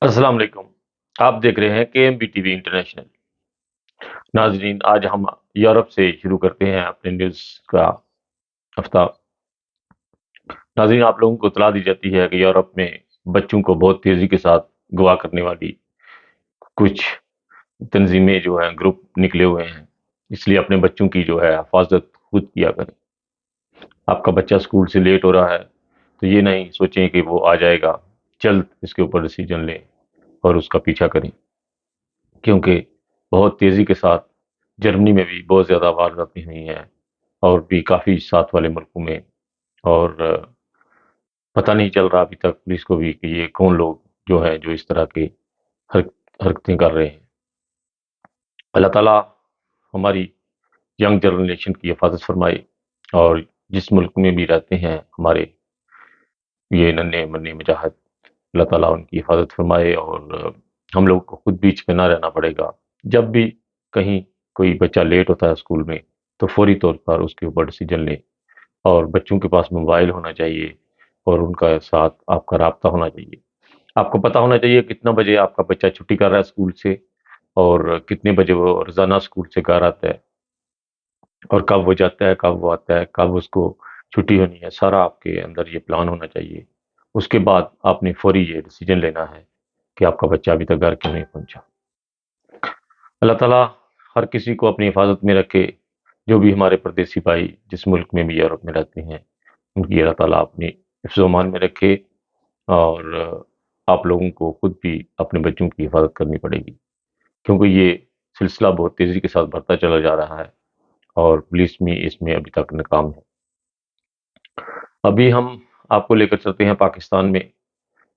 السلام علیکم۔ آپ دیکھ رہے ہیں کے M B T V international. ناظرین، آج ہم یورپ سے شروع کرتے ہیں اپنے نیوز کا ہفتہ۔ ناظرین، آپ لوگوں کو اطلاع دی جاتی ہے کہ یورپ میں بچوں کو بہت تیزی کے ساتھ گوا کرنے والی کچھ تنظیمیں جو ہیں، گروپ نکلے ہوئے ہیں۔ اس لیے اپنے بچوں کی جو ہے حفاظت خود کیا کریں۔ آپ کا بچہ اسکول سے لیٹ ہو رہا ہے تو یہ نہیں سوچیں کہ وہ آ جائے گا، جلد اس کے اوپر ڈیسیجن لیں اور اس کا پیچھا کریں، کیونکہ بہت تیزی کے ساتھ جرمنی میں بھی بہت زیادہ وارداتیں ہوئی ہیں، اور بھی کافی ساتھ والے ملکوں میں، اور پتہ نہیں چل رہا ابھی تک پولیس کو بھی کہ یہ کون لوگ جو ہیں جو اس طرح کی حرکتیں کر رہے ہیں۔ اللہ تعالیٰ ہماری ینگ جنریشن کی حفاظت فرمائے، اور جس ملک میں بھی رہتے ہیں ہمارے یہ ننھے منھے مجاہد، اللہ تعالیٰ ان کی حفاظت فرمائے، اور ہم لوگ کو خود بیچ میں نہ رہنا پڑے گا۔ جب بھی کہیں کوئی بچہ لیٹ ہوتا ہے اسکول میں تو فوری طور پر اس کے اوپر ڈیسیجن لیں، اور بچوں کے پاس موبائل ہونا چاہیے، اور ان کا ساتھ آپ کا رابطہ ہونا چاہیے۔ آپ کو پتہ ہونا چاہیے کتنا بجے آپ کا بچہ چھٹی کر رہا ہے اسکول سے، اور کتنے بجے وہ روزانہ اسکول سے گھر آتا ہے، اور کب وہ جاتا ہے، کب وہ آتا ہے، کب اس کو چھٹی ہونی ہے۔ سارا آپ کے اندر یہ پلان ہونا چاہیے۔ اس کے بعد آپ نے فوری یہ ڈیسیجن لینا ہے کہ آپ کا بچہ ابھی تک گھر کیوں نہیں پہنچا۔ اللہ تعالیٰ ہر کسی کو اپنی حفاظت میں رکھے۔ جو بھی ہمارے پردیسی بھائی جس ملک میں بھی یورپ میں رہتے ہیں، ان کی اللہ تعالیٰ اپنی حفظ و امان میں رکھے، اور آپ لوگوں کو خود بھی اپنے بچوں کی حفاظت کرنی پڑے گی، کیونکہ یہ سلسلہ بہت تیزی کے ساتھ بڑھتا چلا جا رہا ہے، اور پولیس بھی اس میں ابھی تک ناکام ہے۔ ابھی ہم آپ کو لے کر چلتے ہیں پاکستان میں۔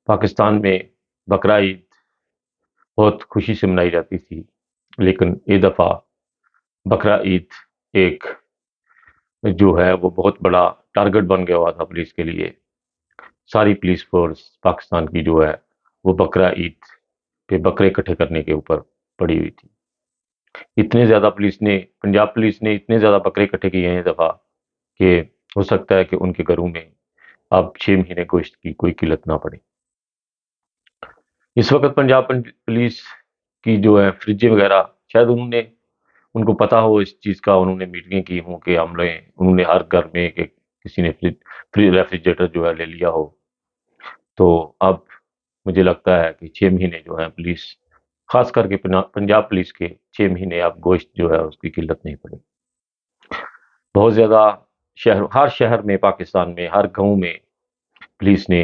پاکستان میں بقرہ عید بہت خوشی سے منائی جاتی تھی، لیکن یہ دفعہ بقرہ عید ایک جو ہے وہ بہت بڑا ٹارگٹ بن گیا ہوا تھا پولیس کے لیے۔ ساری پولیس فورس پاکستان کی جو ہے وہ بقرہ عید پہ بکرے اکٹھے کرنے کے اوپر پڑی ہوئی تھی۔ اتنے زیادہ پنجاب پولیس نے اتنے زیادہ بکرے اکٹھے کیے ہیں اس دفعہ کہ ہو سکتا ہے کہ ان کے گھروں میں اب 6 مہینے گوشت کی کوئی قلت نہ پڑے۔ اس وقت پنجاب پولیس کی جو ہے فریجیں وغیرہ، شاید ان کو پتا ہو اس چیز کا، انہوں نے میٹنگیں کی ہوں کہ انہوں نے ہر گھر میں کہ کسی نے ریفریجریٹر جو ہے لے لیا ہو۔ تو اب مجھے لگتا ہے کہ 6 مہینے جو ہیں پولیس، خاص کر کے پنجاب پولیس کے 6 مہینے اب گوشت جو ہے اس کی قلت نہیں پڑے۔ بہت زیادہ ہر شہر میں، پاکستان میں ہر گاؤں میں پولیس نے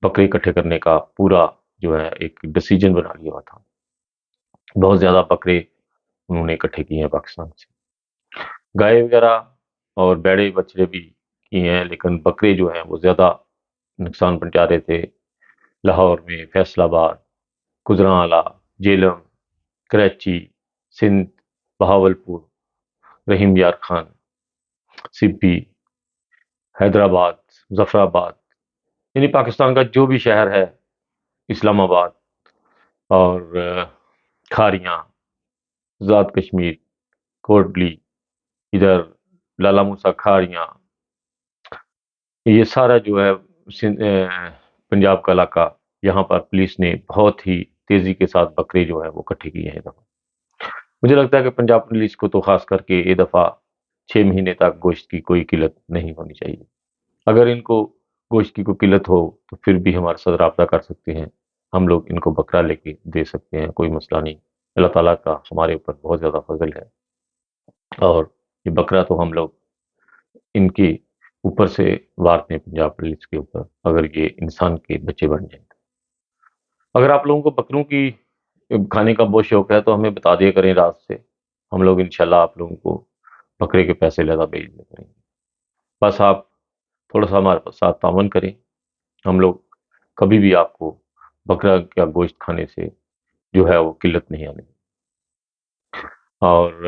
بکرے اکٹھے کرنے کا پورا جو ہے ایک ڈیسیجن بنا لیا ہوا تھا۔ بہت زیادہ بکرے انہوں نے اکٹھے کیے ہیں پاکستان سے۔ گائے وغیرہ اور بیڑے بچڑے بھی کیے ہیں، لیکن بکرے جو ہیں وہ زیادہ نقصان پہنچا رہے تھے۔ لاہور میں، فیصل آباد، گجرانوالا، جیلم، کراچی، سندھ، بہاولپور، رحیم یار خان، سپی، حیدرآباد، ظفر آباد، یعنی پاکستان کا جو بھی شہر ہے، اسلام آباد اور کھاریاں، آزاد کشمیر، کوٹلی، ادھر لالا موسیٰ کھاریاں، یہ سارا جو ہے پنجاب کا علاقہ، یہاں پر پولیس نے بہت ہی تیزی کے ساتھ بکرے جو ہے وہ اکٹھے کیے ہیں۔ مجھے لگتا ہے کہ پنجاب پولیس کو تو خاص کر کے یہ دفعہ 6 مہینے تک گوشت کی کوئی قلت نہیں ہونی چاہیے۔ اگر ان کو گوشت کی کوئی قلت ہو تو پھر بھی ہمارے ساتھ رابطہ کر سکتے ہیں، ہم لوگ ان کو بکرا لے کے دے سکتے ہیں، کوئی مسئلہ نہیں۔ اللہ تعالیٰ کا ہمارے اوپر بہت زیادہ فضل ہے، اور یہ بکرا تو ہم لوگ ان کے اوپر سے وارتے ہیں، پنجاب پولیس کے اوپر، اگر یہ انسان کے بچے بن جائیں تو۔ اگر آپ لوگوں کو بکروں کی کھانے کا بہت شوق ہے تو ہمیں بتا دیا کریں رات سے، ہم لوگ انشاءاللہ آپ لوگوں کو بکرے کے پیسے زیادہ بھیج دیا کریں گے۔ بس آپ تھوڑا سا ہمارے ساتھ تعاون کریں، ہم لوگ کبھی بھی آپ کو بکرا کا گوشت کھانے سے جو ہے وہ قلت نہیں آنے دیں۔ اور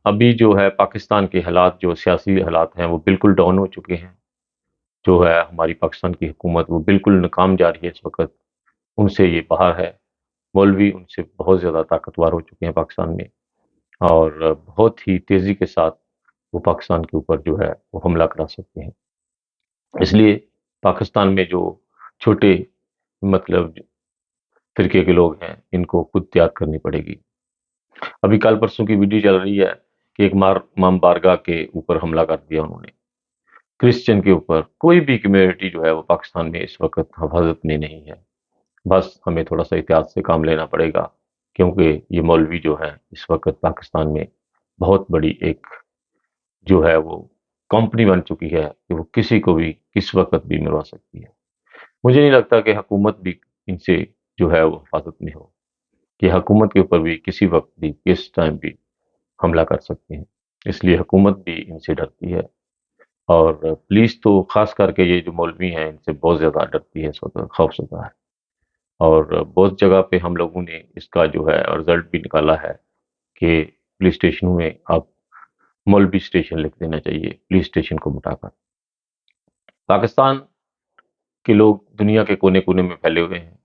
ابھی جو ہے پاکستان کے حالات، جو سیاسی حالات ہیں وہ بالکل ڈاؤن ہو چکے ہیں۔ جو ہے ہماری پاکستان کی حکومت وہ بالکل ناکام جا رہی ہے اس وقت، ان سے یہ باہر ہے۔ مولوی ان سے بہت زیادہ طاقتور ہو چکے ہیں پاکستان میں، اور بہت ہی تیزی کے ساتھ وہ پاکستان کے اوپر جو ہے وہ حملہ کرا سکتے ہیں۔ اس لیے پاکستان میں جو چھوٹے مطلب فرقے کے لوگ ہیں ان کو خود یاد کرنی پڑے گی۔ ابھی کل پرسوں کی ویڈیو چل رہی ہے کہ ایک امام بارگاہ کے اوپر حملہ کر دیا انہوں نے، کرسچن کے اوپر۔ کوئی بھی کمیونٹی جو ہے وہ پاکستان میں اس وقت حفاظت میں نہیں ہے۔ بس ہمیں تھوڑا سا احتیاط سے کام لینا پڑے گا، کیونکہ یہ مولوی جو ہے اس وقت پاکستان میں بہت بڑی ایک جو ہے وہ کمپنی بن چکی ہے کہ وہ کسی کو بھی کس وقت بھی مروا سکتی ہے۔ مجھے نہیں لگتا کہ حکومت بھی ان سے جو ہے وہ حفاظت میں ہو، کہ حکومت کے اوپر بھی کسی وقت بھی کس ٹائم بھی حملہ کر سکتے ہیں۔ اس لیے حکومت بھی ان سے ڈرتی ہے، اور پولیس تو خاص کر کے یہ جو مولوی ہیں ان سے بہت زیادہ ڈرتی ہے، اس وقت خوف زدہ ہے۔ اور بہت جگہ پہ ہم لوگوں نے اس کا جو ہے رزلٹ بھی نکالا ہے کہ پولیس اسٹیشنوں میں اب مولوی اسٹیشن لکھ دینا چاہیے پولیس اسٹیشن کو مٹا کر۔ پاکستان کے لوگ دنیا کے کونے کونے میں پھیلے ہوئے ہیں،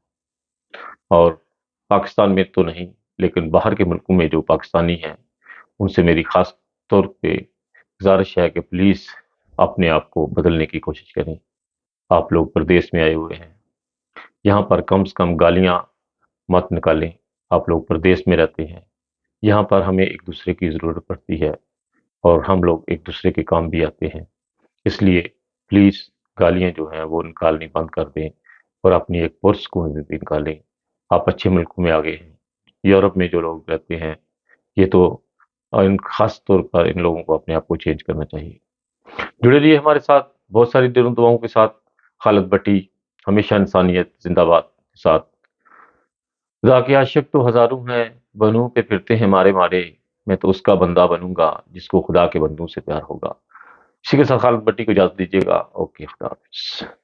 اور پاکستان میں تو نہیں لیکن باہر کے ملکوں میں جو پاکستانی ہیں ان سے میری خاص طور پہ گزارش ہے کہ پلیز اپنے آپ کو بدلنے کی کوشش کریں۔ آپ لوگ پردیس میں آئے ہوئے ہیں، یہاں پر کم سے کم گالیاں مت نکالیں۔ آپ لوگ پردیس میں رہتے ہیں، یہاں پر ہمیں ایک دوسرے کی ضرورت پڑتی ہے اور ہم لوگ ایک دوسرے کے کام بھی آتے ہیں۔ اس لیے پلیز گالیاں جو ہیں وہ نکالنی بند کر دیں اور اپنی ایک پرسکون زندگی نکالیں۔ آپ اچھے ملکوں میں آگے ہیں، یورپ میں جو لوگ رہتے ہیں یہ تو ان خاص طور پر ان لوگوں کو اپنے آپ کو چینج کرنا چاہیے۔ جڑے رہیے ہمارے ساتھ بہت ساری دلوں دعاؤں کے ساتھ۔ خالد بٹی ہمیشہ انسانیت زندہ باد کے ساتھ۔ خدا کے عاشق تو ہزاروں ہیں، بنوں پہ پھرتے ہیں مارے مارے، میں تو اس کا بندہ بنوں گا جس کو خدا کے بندوں سے پیار ہوگا۔ اسی کے ساتھ خالد بٹی کو اجازت دیجیے گا۔ اوکے، خدا حافظ۔